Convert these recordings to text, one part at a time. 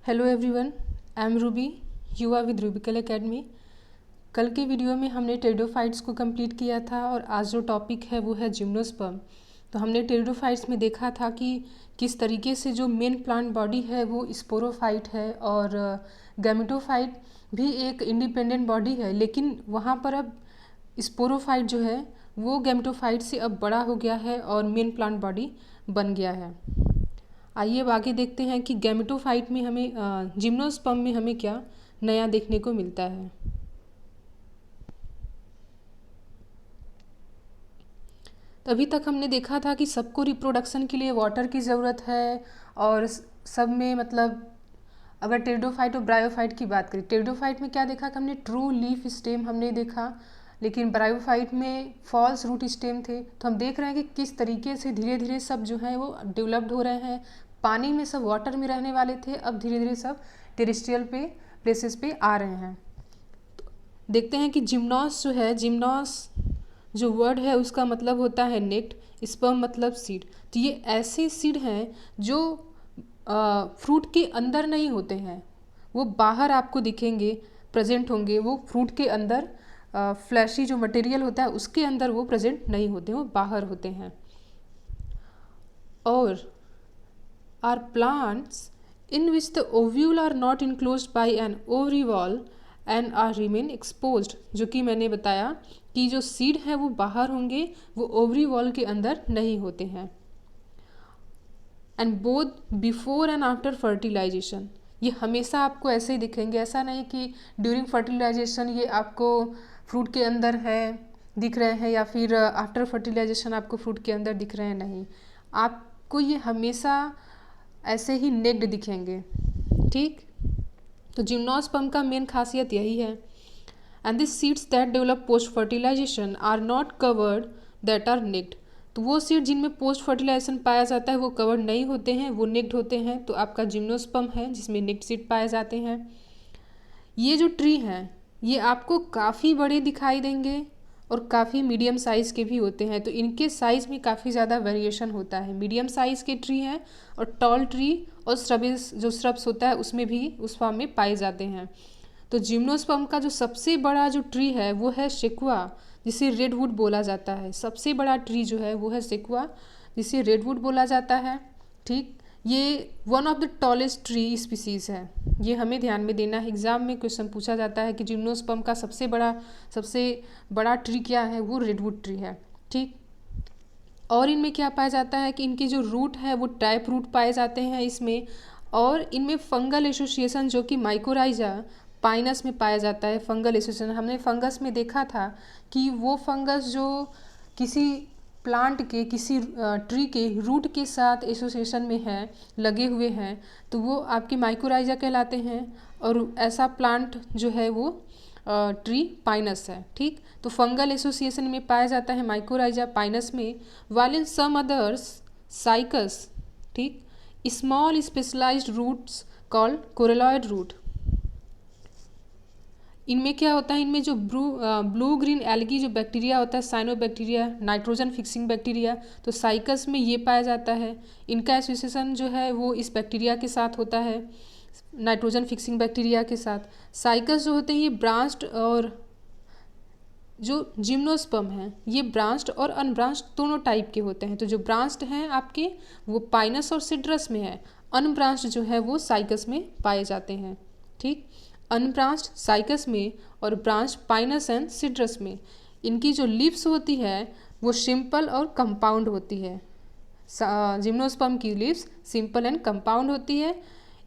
Hello everyone, I am Ruby. You are with Rubical Academy. कल के video में हमने टेरिडोफाइट्स को कंप्लीट किया था और आज जो टॉपिक है वो है जिम्नोस्पर्म। तो हमने टेरिडोफाइट्स में देखा था कि किस तरीके से जो मेन प्लांट बॉडी है वो स्पोरोफाइट है और गैमेटोफाइट भी एक इंडिपेंडेंट बॉडी है, लेकिन वहाँ पर अब स्पोरोफाइट जो है वो गैमेटोफाइट से अब बड़ा हो गया है और मेन प्लांट बॉडी बन गया है। आइए अब आगे देखते हैं कि गैमेटोफाइट में हमें जिम्नोस्पर्म में हमें क्या नया देखने को मिलता है। तो अभी तक हमने देखा था कि सबको रिप्रोडक्शन के लिए वाटर की ज़रूरत है और सब में मतलब अगर टेरिडोफाइट और ब्रायोफाइट की बात करें, टेरिडोफाइट में क्या देखा कि हमने ट्रू लीफ स्टेम हमने देखा, लेकिन ब्रायोफाइट में फॉल्स रूट स्टेम थे। तो हम देख रहे हैं कि किस तरीके से धीरे धीरे सब जो है वो डेवलप्ड हो रहे हैं। पानी में सब वाटर में रहने वाले थे, अब धीरे धीरे सब टेरेस्ट्रियल पे प्लेसेस पे आ रहे हैं। तो देखते हैं कि जिम्नोस जो है, जिम्नोस जो वर्ड है उसका मतलब होता है नेक्ट, स्पर्म मतलब सीड। तो ये ऐसे सीड हैं जो फ्रूट के अंदर नहीं होते हैं, वो बाहर आपको दिखेंगे, प्रेजेंट होंगे। वो फ्रूट के अंदर फ्लैशी जो मटेरियल होता है उसके अंदर वो प्रेजेंट नहीं होते, वो बाहर होते हैं। और are plants in which the ovule are not enclosed by an ovary wall and are remain exposed. जो कि मैंने बताया कि जो सीड है वो बाहर होंगे, वो ओवरी वॉल के अंदर नहीं होते हैं। And both before and after fertilisation, ये हमेशा आपको ऐसे ही दिखेंगे। ऐसा नहीं कि ड्यूरिंग फर्टिलाइजेशन ये आपको फ्रूट के अंदर है दिख रहे हैं या फिर आफ्टर फर्टिलाइजेशन आपको फ्रूट के अंदर दिख रहे हैं, नहीं, आपको ये हमेशा ऐसे ही नेक्ड दिखेंगे। ठीक, तो जिम्नोस्पर्म का मेन खासियत यही है। And this seeds that develop post fertilisation are not covered that are naked. तो वो सीड जिनमें पोस्ट फर्टिलाइजेशन पाया जाता है वो कवर्ड नहीं होते हैं, वो नेक्ड होते हैं। तो आपका जिम्नोस्पर्म है जिसमें नेक्ड सीड पाए जाते हैं। ये जो ट्री हैं ये आपको काफ़ी बड़े दिखाई देंगे और काफ़ी मीडियम साइज़ के भी होते हैं। तो इनके साइज़ में काफ़ी ज़्यादा वेरिएशन होता है। मीडियम साइज़ के ट्री हैं और टॉल ट्री और श्रब्स जो श्रब्स होता है उसमें भी उस फॉर्म में पाए जाते हैं। तो जिम्नोस्पर्म का जो सबसे बड़ा जो ट्री है वो है सेक्वा, जिसे रेडवुड बोला जाता है। सबसे बड़ा ट्री जो है वो है सेक्वा, जिसे रेडवुड बोला जाता है। ठीक, ये one of the tallest tree species है, ये हमें ध्यान में देना है। एग्जाम में क्वेश्चन पूछा जाता है कि जिम्नोस्पर्म का सबसे बड़ा ट्री क्या है, वो रेडवुड ट्री है। ठीक, और इनमें क्या पाया जाता है कि इनके जो रूट है वो टाइप रूट पाए जाते हैं इसमें, और इनमें फंगल एसोसिएशन जो कि माइकोराइजा पाइनस में पाया जाता है। फंगल एसोसिएशन हमने फंगस में देखा था कि वो फंगस जो किसी प्लांट के किसी ट्री के रूट के साथ एसोसिएशन में है, लगे हुए हैं, तो वो आपके माइकोराइजा कहलाते हैं। और ऐसा प्लांट जो है वो ट्री पाइनस है। ठीक, तो फंगल एसोसिएशन में पाया जाता है माइकोराइजा पाइनस में, while in some others Cycas. ठीक, small specialised roots called coralloid root. इनमें क्या होता है, इनमें जो ब्लू ग्रीन एल्गी जो बैक्टीरिया होता है, साइनोबैक्टीरिया, नाइट्रोजन फिक्सिंग बैक्टीरिया, तो साइकस में ये पाया जाता है। इनका एसोसिएशन जो है वो इस बैक्टीरिया के साथ होता है, नाइट्रोजन फिक्सिंग बैक्टीरिया के साथ। साइकस जो होते हैं ये ब्रांच्ड, और जो जिम्नोस्पर्म हैं ये ब्रांच्ड और अनब्रांच्ड दोनों टाइप के होते हैं। तो जो ब्रांच्ड हैं आपके वो पाइनस और सिट्रस में है, अनब्रांच्ड जो है वो साइकस में पाए जाते हैं। ठीक, अनब्रांच्ड साइकस में और ब्रांच पाइनस एंड सिट्रस में। इनकी जो लीव्स होती है वो सिंपल और कंपाउंड होती है। जिम्नोस्पर्म की लीव्स सिंपल एंड कंपाउंड होती है।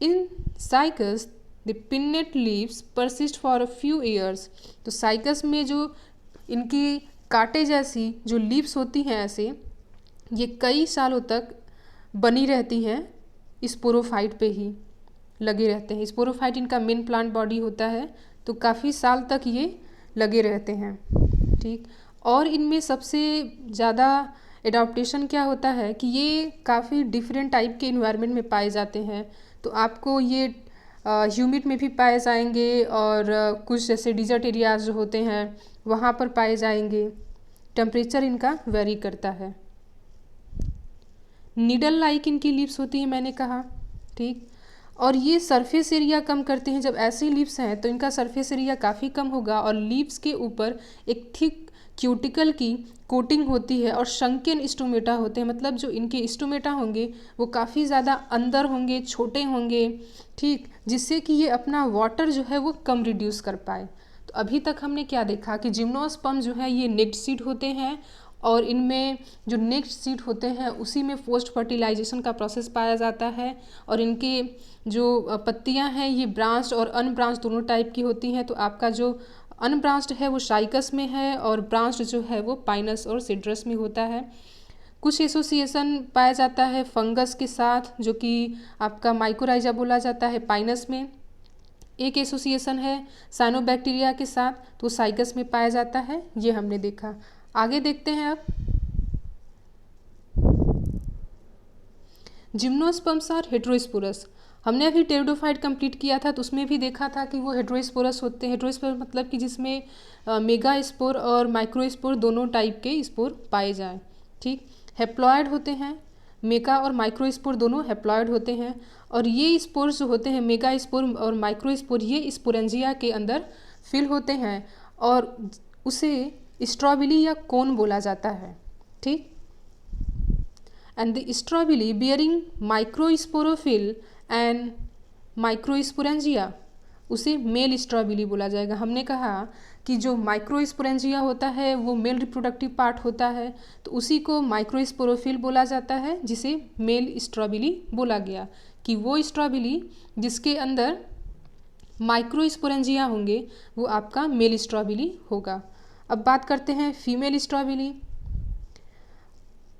इन cycas the pennate leaves persist for a few years. तो साइकस में जो इनकी कांटे जैसी जो लीव्स होती हैं ऐसे, ये कई सालों तक बनी रहती हैं, स्पोरोफाइट पे ही लगे रहते हैं। स्पोरोफाइट इनका मेन प्लांट बॉडी होता है, तो काफ़ी साल तक ये लगे रहते हैं। ठीक, और इनमें सबसे ज़्यादा एडाप्टेशन क्या होता है कि ये काफ़ी डिफरेंट टाइप के इन्वायरमेंट में पाए जाते हैं। तो आपको ये ह्यूमिड में भी पाए जाएंगे और कुछ जैसे डिजर्ट एरियाज जो होते हैं वहाँ पर पाए जाएंगे। टेम्परेचर इनका वेरी करता है। नीडल लाइक इनकी लीव्स होती है मैंने कहा। ठीक, और ये सरफेस एरिया कम करते हैं। जब ऐसे लीव्स हैं तो इनका सरफेस एरिया काफ़ी कम होगा और लीव्स के ऊपर एक थिक क्यूटिकल की कोटिंग होती है और शंकिन स्टोमेटा होते हैं, मतलब जो इनके स्टोमेटा होंगे वो काफ़ी ज़्यादा अंदर होंगे, छोटे होंगे, ठीक, जिससे कि ये अपना वाटर जो है वो कम रिड्यूस कर पाए। तो अभी तक हमने क्या देखा कि जिम्नोस्पर्म जो है ये नेक्ड सीड होते हैं और इनमें जो नेक्स्ट सीड होते हैं उसी में पोस्ट फर्टिलाइजेशन का प्रोसेस पाया जाता है और इनके जो पत्तियां हैं ये ब्रांच्ड और अनब्रांच्ड दोनों टाइप की होती हैं। तो आपका जो अनब्रांच्ड है वो शाइकस में है और ब्रांच्ड जो है वो पाइनस और सिड्रस में होता है। कुछ एसोसिएशन पाया जाता है फंगस के साथ जो कि आपका माइकोराइजा बोला जाता है पाइनस में। एक एसोसिएशन है साइनोबैक्टीरिया के साथ, तो साइकस में पाया जाता है, ये हमने देखा। आगे देखते हैं अब जिम्नोस्पर्म्स आर हेट्रोस्पोरस। हमने अभी टेरिडोफाइट कंप्लीट किया था तो उसमें भी देखा था कि वो हेट्रोस्पोरस होते हैं। हेट्रोस्पोरस मतलब कि जिसमें मेगा स्पोर और माइक्रोस्पोर दोनों टाइप के स्पोर पाए जाएं, ठीक। हेप्लॉयड होते हैं, मेगा और माइक्रोस्पोर दोनों हेप्लॉयड होते हैं और ये स्पोर्स जो होते हैं मेगा स्पोर और माइक्रोस्पोर ये स्पोरेंजिया के अंदर फिल होते हैं और उसे स्ट्रॉबिली या कोन बोला जाता है, ठीक। And the strobili bearing microsporophyll and microsporangia उसे मेल स्ट्रॉबिली बोला जाएगा। हमने कहा कि जो माइक्रोस्पोरेंजिया होता है वो मेल रिप्रोडक्टिव पार्ट होता है, तो उसी को माइक्रोस्पोरोफिल बोला जाता है जिसे मेल स्ट्रॉबिली बोला गया कि वो स्ट्रॉबिली जिसके अंदर माइक्रोस्पोरेंजिया होंगे वो आपका मेल स्ट्रॉबिली होगा। अब बात करते हैं फीमेल स्ट्रॉबिली।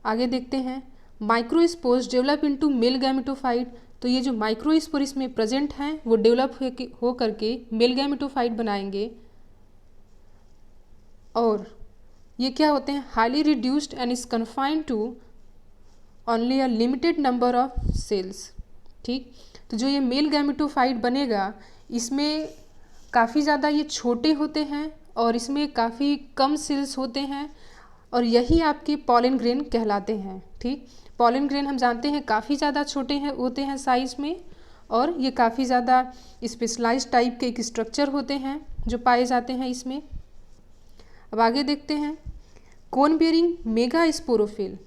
आगे देखते हैं microspores develop into male gametophyte. तो ये जो माइक्रोस्पोर इसमें प्रेजेंट हैं वो डेवलप हो करके मेल गैमेटोफाइट बनाएंगे और ये क्या होते हैं highly reduced and is confined to only a limited number of cells, ठीक। तो जो ये मेल गैमेटोफाइट बनेगा इसमें काफ़ी ज़्यादा ये छोटे होते हैं और इसमें काफ़ी कम सेल्स होते हैं और यही आपके पॉलन ग्रेन कहलाते हैं, ठीक। पॉलन ग्रेन हम जानते हैं काफ़ी ज़्यादा छोटे हैं होते हैं साइज़ में और ये काफ़ी ज़्यादा स्पेशलाइज्ड टाइप के एक स्ट्रक्चर होते हैं जो पाए जाते हैं इसमें। अब आगे देखते हैं कोन बियरिंग मेगा स्पोरोफिल।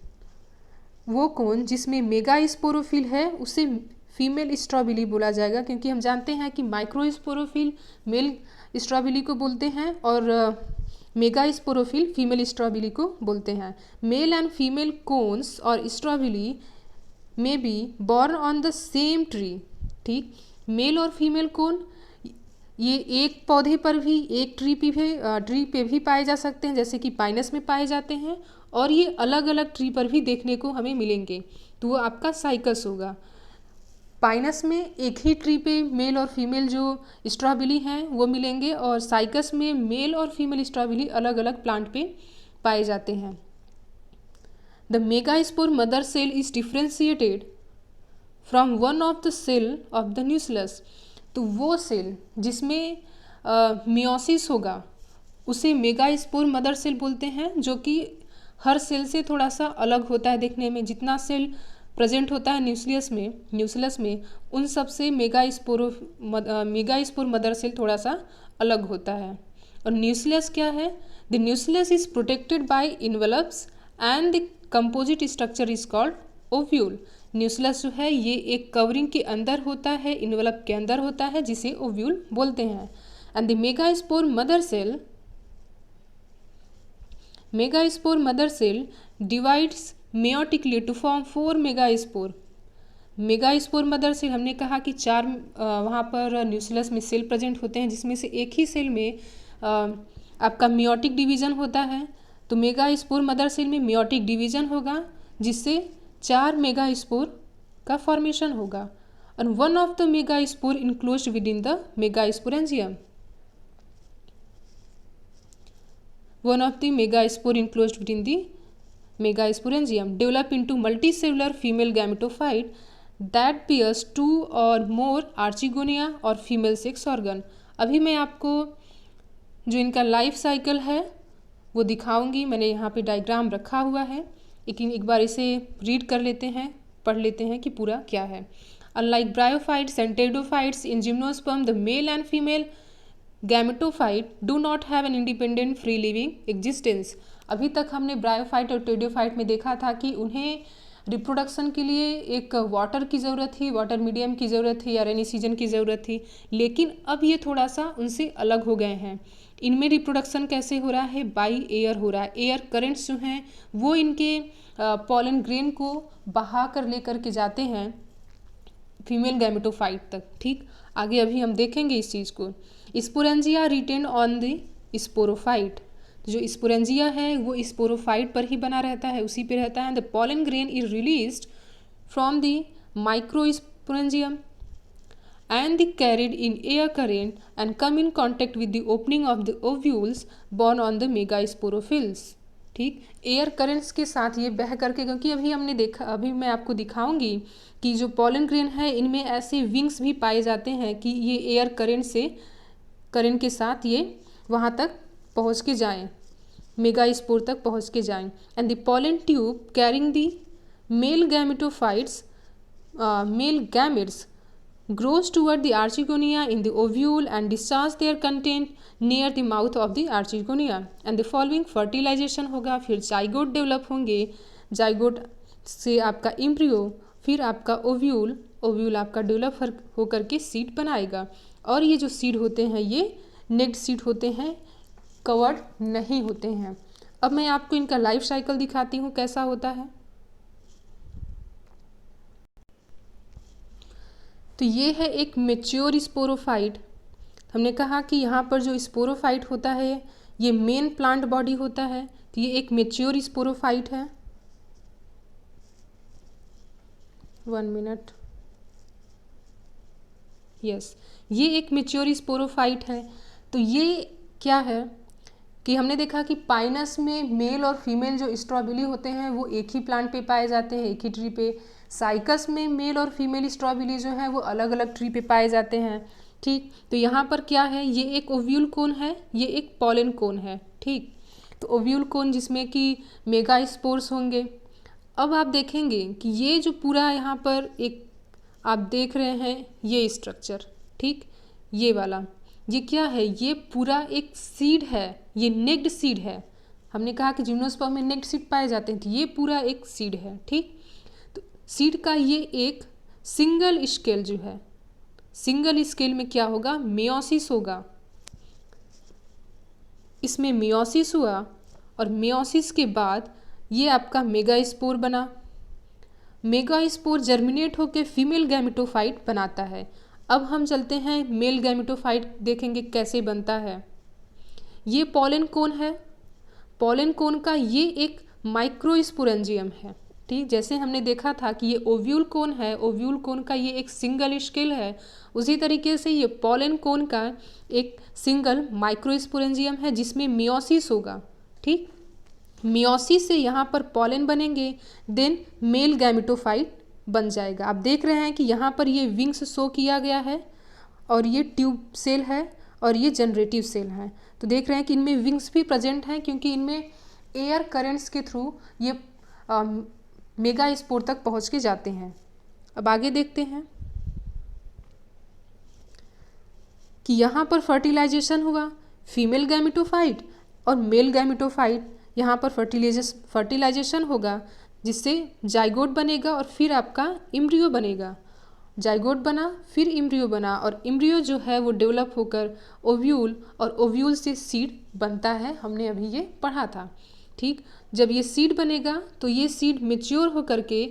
वो कोन जिसमें मेगा स्पोरोफिल है उसे फीमेल स्ट्रॉबिली बोला जाएगा क्योंकि हम जानते हैं कि माइक्रो स्पोरोफिल मेल स्ट्रॉबिली को बोलते हैं और मेगा स्पोरोफिल फीमेल स्ट्रॉबिली को बोलते हैं। मेल एंड फीमेल कोन्स और स्ट्रॉबिली में be born on the same tree, ठीक। मेल और फीमेल कोन ये एक पौधे पर भी एक ट्री पे भी पाए जा सकते हैं जैसे कि पाइनस में पाए जाते हैं और ये अलग अलग ट्री पर भी देखने को हमें मिलेंगे, तो वो आपका साइकस होगा। पाइनस में एक ही ट्री पे मेल और फीमेल जो स्ट्रॉबिली हैं वो मिलेंगे और साइकस में मेल और फीमेल स्ट्रॉबिली अलग अलग प्लांट पे पाए जाते हैं। The megaspore mother cell is differentiated from one of the cell of the nucleus. तो वो सेल जिसमें मियोसिस होगा उसे मेगास्पोर मदर सेल बोलते हैं जो कि हर सेल से थोड़ा सा अलग होता है देखने में। जितना सेल प्रेजेंट होता है न्यूक्लियस में उन सब से मेगास्पोर मदर सेल थोड़ा सा अलग होता है। और न्यूक्लियस क्या है? The nucleus is protected by envelopes and the composite structure is called ovule. Nucleus जो है ये एक कवरिंग के अंदर होता है, इन्वेलप के अंदर होता है जिसे ओव्यूल बोलते हैं। And the megaspore mother cell divides meiotically to form 4 megaspore. Megaspore mother cell हमने कहा कि 4 वहाँ पर न्यूक्लियस में सेल प्रेजेंट होते हैं जिसमें से एक ही सेल में आपका मेयोटिक डिवीजन होता है। तो मेगास्पोर मदर सेल में मेयोटिक डिवीजन होगा जिससे 4 मेगास्पोर का फॉर्मेशन होगा और one of the megaspore enclosed with in the megasporangium. One of the megaspore enclosed within the megasporangium develop into multicellular female gametophyte that bears 2 or more archegonia और female sex organ। अभी मैं आपको जो इनका life cycle है वो दिखाऊंगी। मैंने यहाँ पे डायग्राम रखा हुआ है लेकिन एक बार इसे रीड कर लेते हैं, पढ़ लेते हैं कि पूरा क्या है। Unlike bryophytes and pteridophytes, in gymnosperm the male and female gametophyte do not have an independent free living existence. अभी तक हमने ब्रायोफाइट और टेरिडोफाइट में देखा था कि उन्हें रिप्रोडक्शन के लिए एक वाटर की ज़रूरत थी, वाटर मीडियम की ज़रूरत थी या रेनी सीजन की ज़रूरत थी, लेकिन अब ये थोड़ा सा उनसे अलग हो गए हैं। इनमें रिप्रोडक्शन कैसे हो रहा है? बाई एयर हो रहा है। एयर करेंट्स जो हैं वो इनके पॉलन ग्रेन को बहा कर लेकर के जाते हैं फीमेल गैमेटोफाइट तक। ठीक, आगे अभी हम देखेंगे इस चीज़ को। Sporangia retain on the sporophyte, जो स्पोरेंजिया है वो स्पोरोफाइट पर ही बना रहता है, उसी पे रहता है। The pollen grain is released from the microsporangium and the carried in air current and come in contact with the opening of the ovules born on the megasporophylls। ठीक, एयर करेंट्स के साथ ये बह करके, क्योंकि अभी हमने देखा, अभी मैं आपको दिखाऊंगी कि जो पॉलन ग्रेन है इनमें ऐसे विंग्स भी पाए जाते हैं कि ये एयर करंट के साथ ये वहाँ तक पहुँच के जाएँ, मेगास्पोर तक पहुँच के जाएँ। And the pollen tube carrying the male gametophytes male gametes grows toward the archegonia in the ovule and discharge their content near the mouth of the archegonia and the following fertilization होगा। फिर zygote develop होंगे, zygote से आपका embryo, फिर आपका ovule, ovule आपका develop होकर के सीड बनाएगा। और ये जो सीड होते हैं ये नेक्ड सीड होते हैं, कवर्ड नहीं होते हैं। अब मैं आपको इनका लाइफ साइकिल दिखाती हूँ कैसा होता है। तो ये है एक मेच्योर स्पोरोफाइट। हमने कहा कि यहाँ पर जो स्पोरोफाइट होता है ये मेन प्लांट बॉडी होता है, तो ये एक मेच्योर स्पोरोफाइट है। 1 मिनट, यस, ये एक मेच्योर स्पोरोफाइट है। तो ये क्या है कि हमने देखा कि पाइनस में मेल और फीमेल जो स्ट्रॉबेरी होते हैं वो एक ही प्लांट पे पाए जाते हैं, एक ही ट्री पे। साइकस में मेल और फीमेल स्ट्रॉबेरी जो है वो अलग अलग ट्री पे पाए जाते हैं। ठीक, तो यहाँ पर क्या है, ये एक ओव्यूल कोन है, ये एक पॉलन कोन है। ठीक, तो ओव्यूल कोन जिसमें कि मेगास्पोर्स होंगे। अब आप देखेंगे कि ये जो पूरा यहाँ पर एक आप देख रहे हैं ये स्ट्रक्चर, ठीक, ये वाला, ये क्या है, ये पूरा एक सीड है, ये नेक्ड सीड है। हमने कहा कि जिम्नोस्पर्म में नेक्ड सीड पाए जाते हैं, तो ये पूरा एक सीड है। ठीक, तो सीड का ये एक सिंगल स्केल जो है, सिंगल स्केल में क्या होगा, मियोसिस होगा। इसमें मियोसिस हुआ और मियोसिस के बाद ये आपका मेगास्पोर बना। मेगास्पोर जर्मिनेट होकर फीमेल गैमेटोफाइट बनाता है। अब हम चलते हैं मेल गैमेटोफाइट देखेंगे कैसे बनता है। ये पॉलन कोन है, पॉलन कोन का ये एक माइक्रोस्पोरेंजियम है। ठीक, जैसे हमने देखा था कि ये ओव्यूल कोन है, ओव्यूल कोन का ये एक सिंगल स्केल है, उसी तरीके से ये पॉलन कोन का एक सिंगल माइक्रोस्पोरेंजियम है जिसमें मियोसिस होगा। ठीक, मियोसिस से यहाँ पर पॉलन बनेंगे, देन मेल गैमेटोफाइट बन जाएगा। आप देख रहे हैं कि यहाँ पर ये विंग्स शो किया गया है और ये ट्यूब सेल है और ये जनरेटिव सेल है। तो देख रहे हैं कि इनमें विंग्स भी प्रेजेंट हैं क्योंकि इनमें एयर करेंट्स के थ्रू ये मेगास्पोर तक पहुँच के जाते हैं। अब आगे देखते हैं कि यहाँ पर फर्टिलाइजेशन हुआ, फीमेल गैमेटोफाइट और मेल गैमेटोफाइट, यहाँ पर फर्टिलाइजेशन होगा जिससे जाइगोट बनेगा और फिर आपका इम्ब्रियो बनेगा। जाइगोट बना, फिर इम्ब्रियो बना और इम्ब्रियो जो है वो डेवलप होकर ओव्यूल और ओव्यूल से सीड बनता है। हमने अभी ये पढ़ा था। ठीक, जब ये सीड बनेगा तो ये सीड मेच्योर होकर के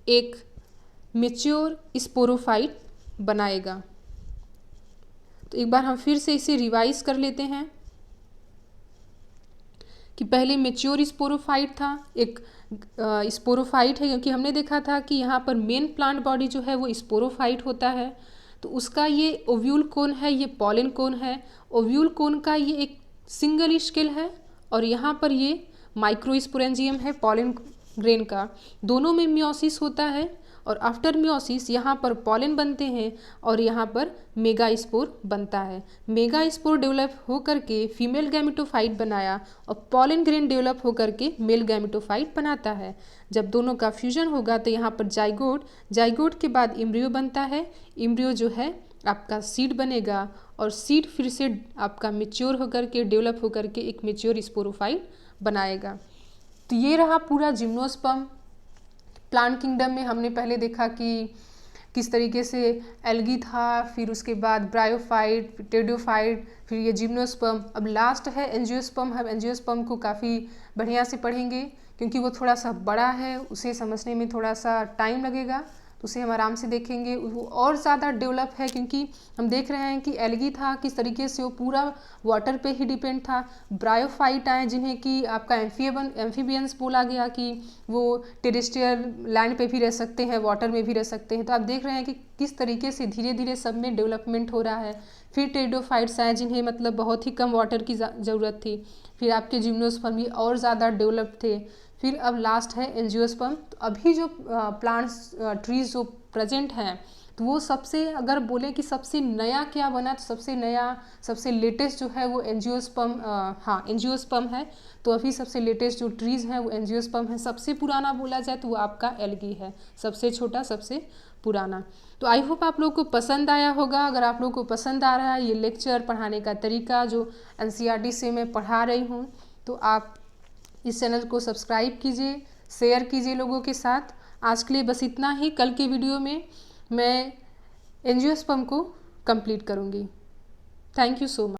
एक मेच्योर स्पोरोफाइट बनाएगा। तो एक बार हम फिर से इसे रिवाइज कर लेते हैं कि पहले मेच्योर स्पोरोफाइट था, एक स्पोरोफाइट है क्योंकि हमने देखा था कि यहाँ पर मेन प्लांट बॉडी जो है वो स्पोरोफाइट होता है। तो उसका ये ओव्यूल कोन है, ये पॉलन कोन है। ओव्यूल कोन का ये एक सिंगल स्केल है और यहाँ पर ये माइक्रोस्पोरेंजियम है पॉलन ग्रेन का। दोनों में मियोसिस होता है और आफ्टर मियोसिस यहाँ पर पॉलन बनते हैं और यहाँ पर मेगा स्पोर बनता है। मेगा स्पोर डेवलप होकर के फीमेल गैमेटोफाइट बनाया और पॉलन ग्रेन डेवलप होकर के मेल गैमेटोफाइट बनाता है। जब दोनों का फ्यूजन होगा तो यहाँ पर जाइगोट के बाद एम्ब्रियो बनता है। एम्ब्रियो जो है आपका सीड बनेगा और सीड फिर से आपका मेच्योर होकर के डेवलप होकर के एक मेच्योर स्पोरोफाइट बनाएगा। तो ये रहा पूरा जिम्नोस्पर्म। प्लांट किंगडम में हमने पहले देखा कि किस तरीके से एल्गी था, फिर उसके बाद ब्रायोफाइट, टेरिडोफाइट, फिर ये जिम्नोस्पर्म। अब लास्ट है एंजियोस्पर्म। हम एंजियोस्पर्म को काफ़ी बढ़िया से पढ़ेंगे क्योंकि वो थोड़ा सा बड़ा है, उसे समझने में थोड़ा सा टाइम लगेगा, तो उसे हम आराम से देखेंगे। वो और ज़्यादा डेवलप है क्योंकि हम देख रहे हैं कि एल्गी था किस तरीके से वो पूरा वाटर पे ही डिपेंड था। ब्रायोफाइट आए जिन्हें कि आपका एम्फीबियंस बोला गया कि वो टेरेस्ट्रियल लैंड पे भी रह सकते हैं, वाटर में भी रह सकते हैं। तो आप देख रहे हैं कि किस तरीके से धीरे धीरे सब में डेवलपमेंट हो रहा है। फिर टेरिडोफाइट्स आए जिन्हें मतलब बहुत ही कम वाटर की ज़रूरत थी। फिर आपके जिम्नोस्पर्म ये और ज़्यादा डेवलप थे। फिर अब लास्ट है एंजियोस्पर्म। तो अभी जो प्लांट्स ट्रीज जो प्रेजेंट हैं तो वो सबसे अगर बोले कि सबसे नया क्या बना तो सबसे नया सबसे लेटेस्ट जो है वो एंजियोस्पर्म है। तो अभी सबसे लेटेस्ट जो ट्रीज़ हैं वो एंजियोस्पर्म है। सबसे पुराना बोला जाए तो वो आपका एल्गी है, सबसे छोटा सबसे पुराना। तो आई होप आप लोग को पसंद आया होगा। अगर आप लोग को पसंद आ रहा है ये लेक्चर पढ़ाने का तरीका जो एनसीईआरटी से मैं पढ़ा रही हूँ, तो आप इस चैनल को सब्सक्राइब कीजिए, शेयर कीजिए लोगों के साथ। आज के लिए बस इतना ही। कल के वीडियो में मैं एंजियोस्पर्म को कंप्लीट करूँगी। Thank you so much.